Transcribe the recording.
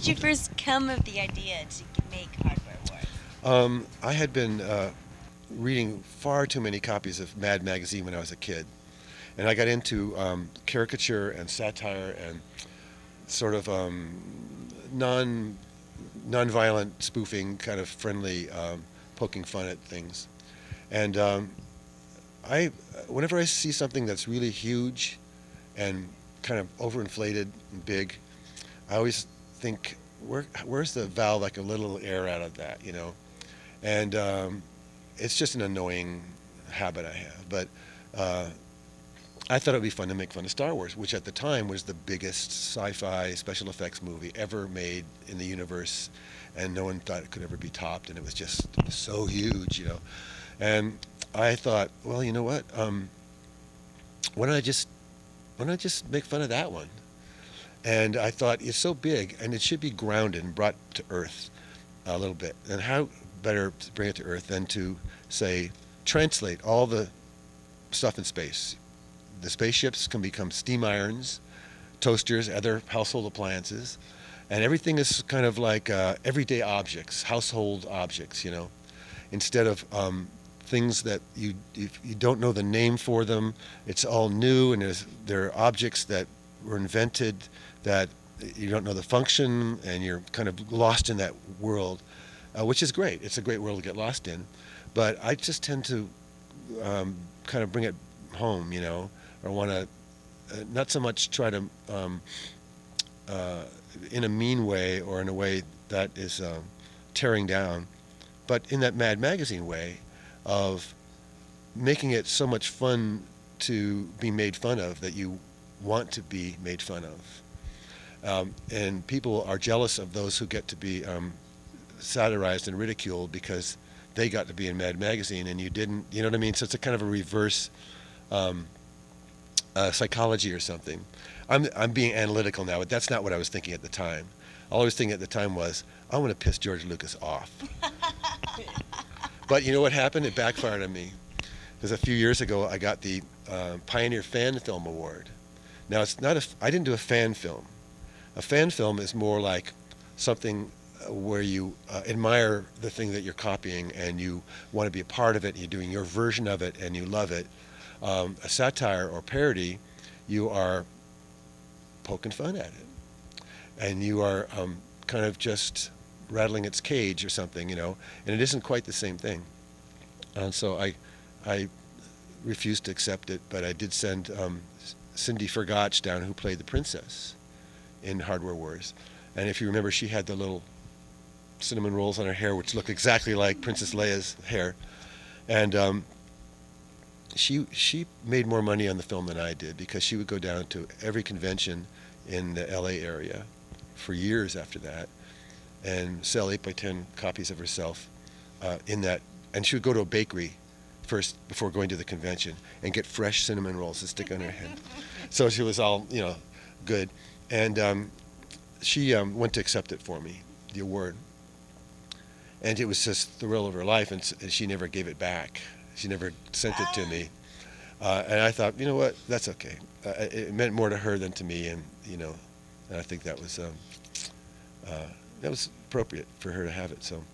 you first come of the idea to make Hardware Wars? I had been reading far too many copies of Mad Magazine when I was a kid, and I got into caricature and satire and sort of non-violent spoofing, kind of friendly, poking fun at things. And whenever I see something that's really huge and kind of overinflated and big, I always think, where's the valve, like a little air out of that, you know? And it's just an annoying habit I have. But I thought it would be fun to make fun of Star Wars, which at the time was the biggest sci-fi special effects movie ever made in the universe, and no one thought it could ever be topped, and it was just so huge, you know. And I thought, well, you know what? Why don't I just make fun of that one? And I thought, it's so big, and it should be grounded and brought to earth a little bit. And how better to bring it to earth than to, say, translate all the stuff in space. The spaceships can become steam irons, toasters, other household appliances, and everything is kind of like everyday objects, household objects, you know, instead of things that if you don't know the name for them, it's all new, and there are objects that were invented that you don't know the function, and you're kind of lost in that world, which is great. It's a great world to get lost in, but I just tend to kind of bring it home, you know, or want to not so much try to in a mean way or in a way that is tearing down, but in that Mad Magazine way of making it so much fun to be made fun of that you want to be made fun of. And people are jealous of those who get to be satirized and ridiculed because they got to be in Mad Magazine and you didn't, you know what I mean? So it's a kind of a reverse psychology or something. I'm being analytical now, but that's not what I was thinking at the time. All I was thinking at the time was, I want to piss George Lucas off. But you know what happened? It backfired on me. Because a few years ago, I got the Pioneer Fan Film Award. Now, it's not I didn't do a fan film. A fan film is more like something where you admire the thing that you're copying and you want to be a part of it, and you're doing your version of it, and you love it. A satire or parody, you are poking fun at it. And you are kind of just rattling its cage or something, you know, and it isn't quite the same thing. And so I refused to accept it, but I did send Cindy Fergach down, who played the princess in Hardware Wars. And if you remember, she had the little cinnamon rolls on her hair, which looked exactly like Princess Leia's hair. And she made more money on the film than I did, because she would go down to every convention in the LA area for years after that and sell 8x10 copies of herself in that. And she would go to a bakery first before going to the convention and get fresh cinnamon rolls to stick on her head. So she was all, you know, good. And she went to accept it for me, the award. And it was just the thrill of her life, and she never gave it back. She never sent it to me. And I thought, you know what, that's okay. It meant more to her than to me, and, you know, and I think that was appropriate for her to have it, so.